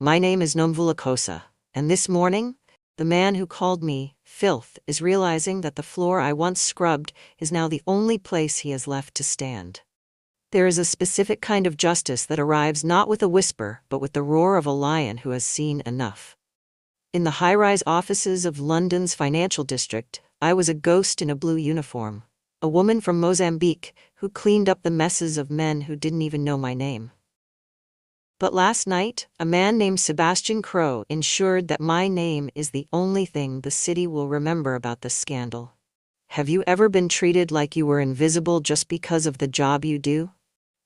My name is Nomvula, and this morning, the man who called me filth is realizing that the floor I once scrubbed is now the only place he has left to stand. There is a specific kind of justice that arrives not with a whisper but with the roar of a lion who has seen enough. In the high-rise offices of London's financial district, I was a ghost in a blue uniform, a woman from Mozambique who cleaned up the messes of men who didn't even know my name. But last night, a man named Sebastian Crow ensured that my name is the only thing the city will remember about this scandal. Have you ever been treated like you were invisible just because of the job you do?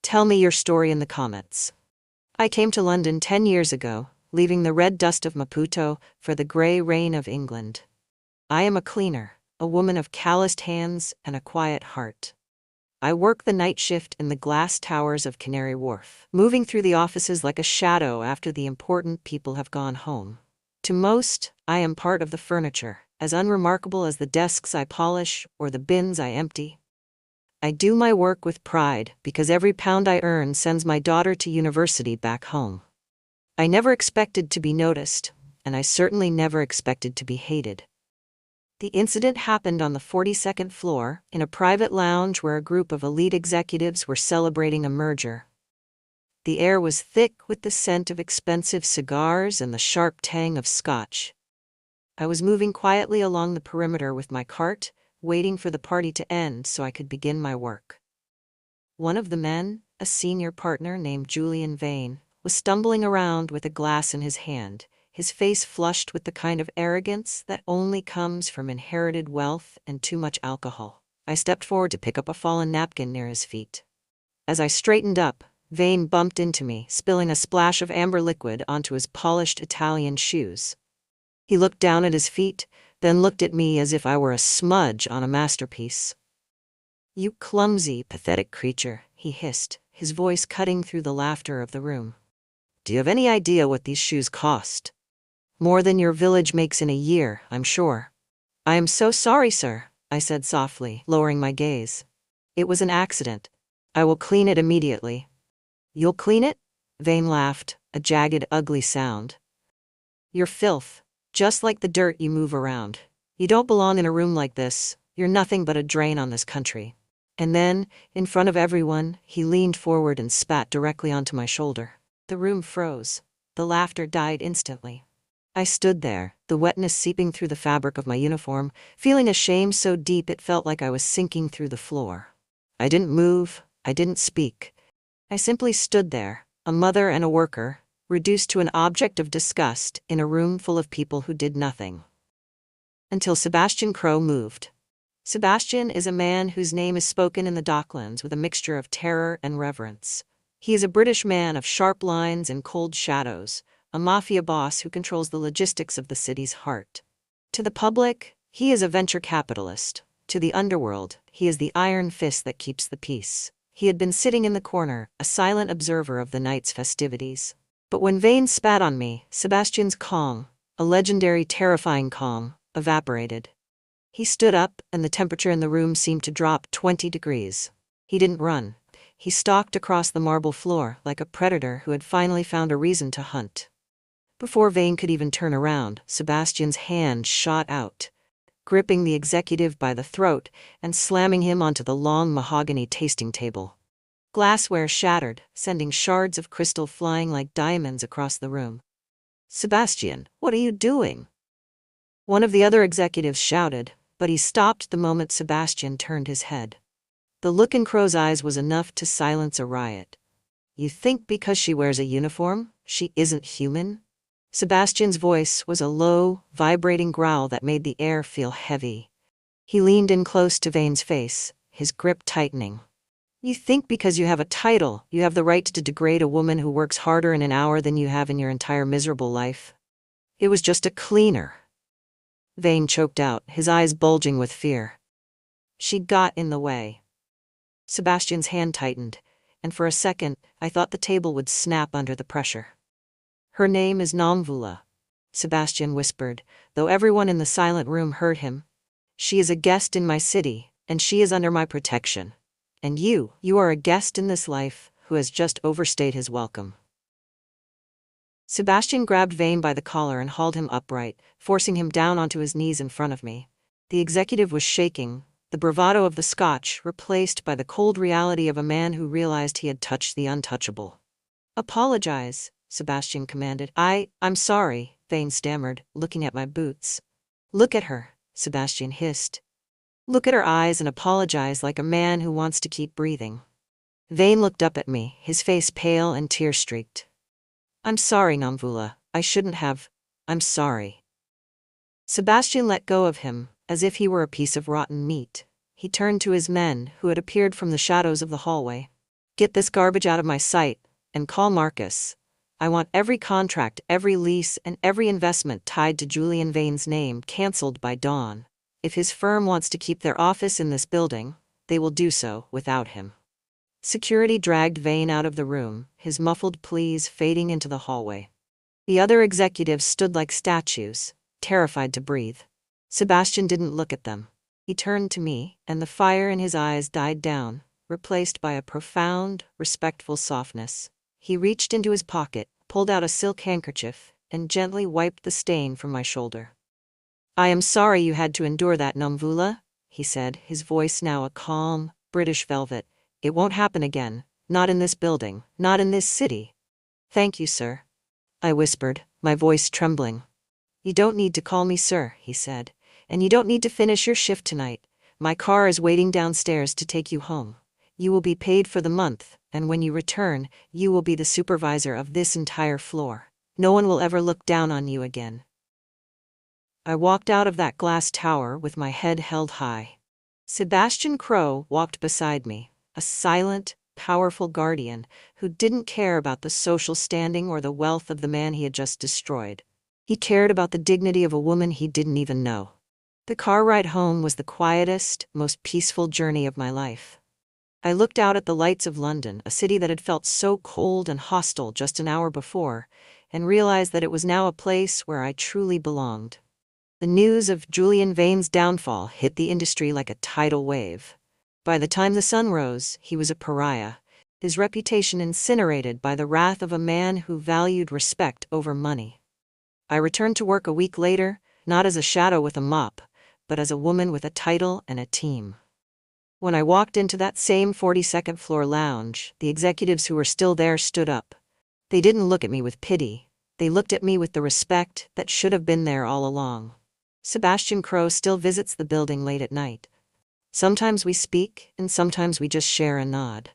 Tell me your story in the comments. I came to London 10 years ago, leaving the red dust of Maputo for the grey rain of England. I am a cleaner, a woman of calloused hands and a quiet heart. I work the night shift in the glass towers of Canary Wharf, moving through the offices like a shadow after the important people have gone home. To most, I am part of the furniture, as unremarkable as the desks I polish or the bins I empty. I do my work with pride because every pound I earn sends my daughter to university back home. I never expected to be noticed, and I certainly never expected to be hated. The incident happened on the 42nd floor, in a private lounge where a group of elite executives were celebrating a merger. The air was thick with the scent of expensive cigars and the sharp tang of scotch. I was moving quietly along the perimeter with my cart, waiting for the party to end so I could begin my work. One of the men, a senior partner named Julian Vane, was stumbling around with a glass in his hand, his face flushed with the kind of arrogance that only comes from inherited wealth and too much alcohol. I stepped forward to pick up a fallen napkin near his feet. As I straightened up, Vane bumped into me, spilling a splash of amber liquid onto his polished Italian shoes. He looked down at his feet, then looked at me as if I were a smudge on a masterpiece. "You clumsy, pathetic creature," he hissed, his voice cutting through the laughter of the room. "Do you have any idea what these shoes cost? More than your village makes in a year, I'm sure." "I am so sorry, sir," I said softly, lowering my gaze. "It was an accident. I will clean it immediately." "You'll clean it?" Vane laughed, a jagged, ugly sound. "You're filth, just like the dirt you move around. You don't belong in a room like this. You're nothing but a drain on this country." And then, in front of everyone, he leaned forward and spat directly onto my shoulder. The room froze. The laughter died instantly. I stood there, the wetness seeping through the fabric of my uniform, feeling a shame so deep it felt like I was sinking through the floor. I didn't move, I didn't speak. I simply stood there, a mother and a worker, reduced to an object of disgust in a room full of people who did nothing. Until Sebastian Crow moved. Sebastian is a man whose name is spoken in the Docklands with a mixture of terror and reverence. He is a British man of sharp lines and cold shadows, a mafia boss who controls the logistics of the city's heart. To the public, he is a venture capitalist. To the underworld, he is the iron fist that keeps the peace. He had been sitting in the corner, a silent observer of the night's festivities. But when Vane spat on me, Sebastian's calm, a legendary terrifying calm, evaporated. He stood up, and the temperature in the room seemed to drop 20 degrees. He didn't run. He stalked across the marble floor like a predator who had finally found a reason to hunt. Before Vane could even turn around, Sebastian's hand shot out, gripping the executive by the throat and slamming him onto the long mahogany tasting table. Glassware shattered, sending shards of crystal flying like diamonds across the room. "Sebastian, what are you doing?" One of the other executives shouted, but he stopped the moment Sebastian turned his head. The look in Crow's eyes was enough to silence a riot. "You think because she wears a uniform, she isn't human?" Sebastian's voice was a low, vibrating growl that made the air feel heavy. He leaned in close to Vane's face, his grip tightening. "You think because you have a title, you have the right to degrade a woman who works harder in an hour than you have in your entire miserable life? It was just a cleaner." Vane choked out, his eyes bulging with fear. "She got in the way." Sebastian's hand tightened, and for a second, I thought the table would snap under the pressure. "Her name is Nomvula," Sebastian whispered, though everyone in the silent room heard him. "She is a guest in my city, and she is under my protection. And you are a guest in this life who has just overstayed his welcome." Sebastian grabbed Vane by the collar and hauled him upright, forcing him down onto his knees in front of me. The executive was shaking, the bravado of the Scotch replaced by the cold reality of a man who realized he had touched the untouchable. "Apologize," Sebastian commanded. I'm sorry," Vane stammered, looking at my boots. "Look at her," Sebastian hissed. "Look at her eyes and apologize like a man who wants to keep breathing." Vane looked up at me, his face pale and tear-streaked. "I'm sorry, Namvula. I shouldn't have. I'm sorry." Sebastian let go of him, as if he were a piece of rotten meat. He turned to his men, who had appeared from the shadows of the hallway. "Get this garbage out of my sight, and call Marcus. I want every contract, every lease, and every investment tied to Julian Vane's name cancelled by dawn. If his firm wants to keep their office in this building, they will do so without him." Security dragged Vane out of the room, his muffled pleas fading into the hallway. The other executives stood like statues, terrified to breathe. Sebastian didn't look at them. He turned to me, and the fire in his eyes died down, replaced by a profound, respectful softness. He reached into his pocket, pulled out a silk handkerchief, and gently wiped the stain from my shoulder. "I am sorry you had to endure that, Namvula," he said, his voice now a calm, British velvet. "It won't happen again. Not in this building, not in this city." "Thank you, sir," I whispered, my voice trembling. "You don't need to call me sir," he said, "and you don't need to finish your shift tonight. My car is waiting downstairs to take you home. You will be paid for the month, and when you return, you will be the supervisor of this entire floor. No one will ever look down on you again." I walked out of that glass tower with my head held high. Sebastian Crow walked beside me, a silent, powerful guardian who didn't care about the social standing or the wealth of the man he had just destroyed. He cared about the dignity of a woman he didn't even know. The car ride home was the quietest, most peaceful journey of my life. I looked out at the lights of London, a city that had felt so cold and hostile just an hour before, and realized that it was now a place where I truly belonged. The news of Julian Vane's downfall hit the industry like a tidal wave. By the time the sun rose, he was a pariah, his reputation incinerated by the wrath of a man who valued respect over money. I returned to work a week later, not as a shadow with a mop, but as a woman with a title and a team. When I walked into that same 42nd floor lounge, the executives who were still there stood up. They didn't look at me with pity. They looked at me with the respect that should have been there all along. Sebastian Crow still visits the building late at night. Sometimes we speak, and sometimes we just share a nod.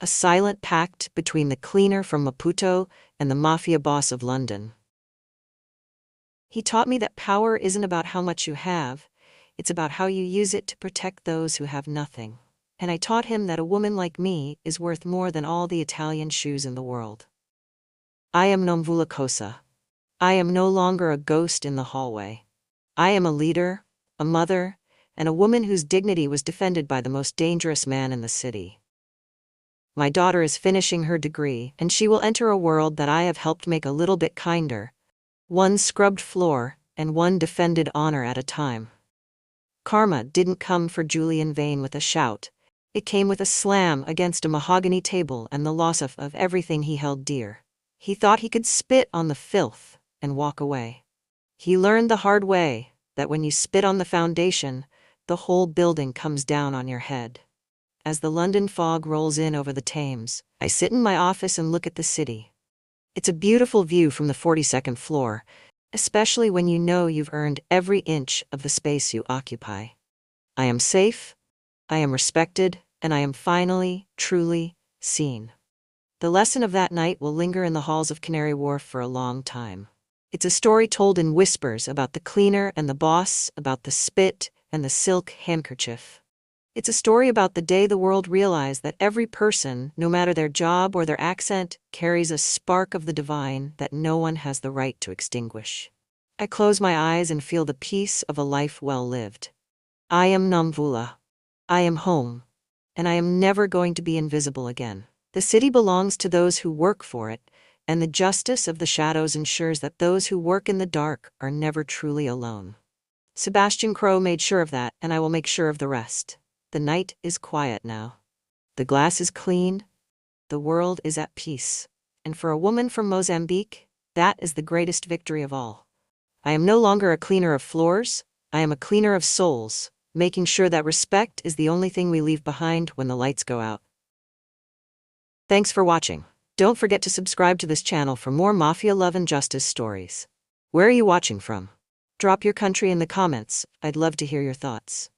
A silent pact between the cleaner from Maputo and the Mafia boss of London. He taught me that power isn't about how much you have, it's about how you use it to protect those who have nothing. And I taught him that a woman like me is worth more than all the Italian shoes in the world. I am Nomvula Kosa. I am no longer a ghost in the hallway. I am a leader, a mother, and a woman whose dignity was defended by the most dangerous man in the city. My daughter is finishing her degree, and she will enter a world that I have helped make a little bit kinder. One scrubbed floor, and one defended honor at a time. Karma didn't come for Julian Vane with a shout. It came with a slam against a mahogany table and the loss of everything he held dear. He thought he could spit on the filth and walk away. He learned the hard way that when you spit on the foundation, the whole building comes down on your head. As the London fog rolls in over the Thames, I sit in my office and look at the city. It's a beautiful view from the 42nd floor, especially when you know you've earned every inch of the space you occupy. I am safe, I am respected, and I am finally, truly, seen. The lesson of that night will linger in the halls of Canary Wharf for a long time. It's a story told in whispers about the cleaner and the boss, about the spit and the silk handkerchief. It's a story about the day the world realized that every person, no matter their job or their accent, carries a spark of the divine that no one has the right to extinguish. I close my eyes and feel the peace of a life well lived. I am Namvula. I am home. And I am never going to be invisible again. The city belongs to those who work for it, and the justice of the shadows ensures that those who work in the dark are never truly alone. Sebastian Crow made sure of that, and I will make sure of the rest. The night is quiet now. The glass is clean. The world is at peace. And for a woman from Mozambique, That is the greatest victory of all. I am no longer a cleaner of floors, I am a cleaner of souls, making sure that respect is the only thing we leave behind when the lights go out. Thanks for watching. Don't forget to subscribe to this channel for more Mafia love and justice stories. Where are you watching from? Drop your country in the comments, I'd love to hear your thoughts.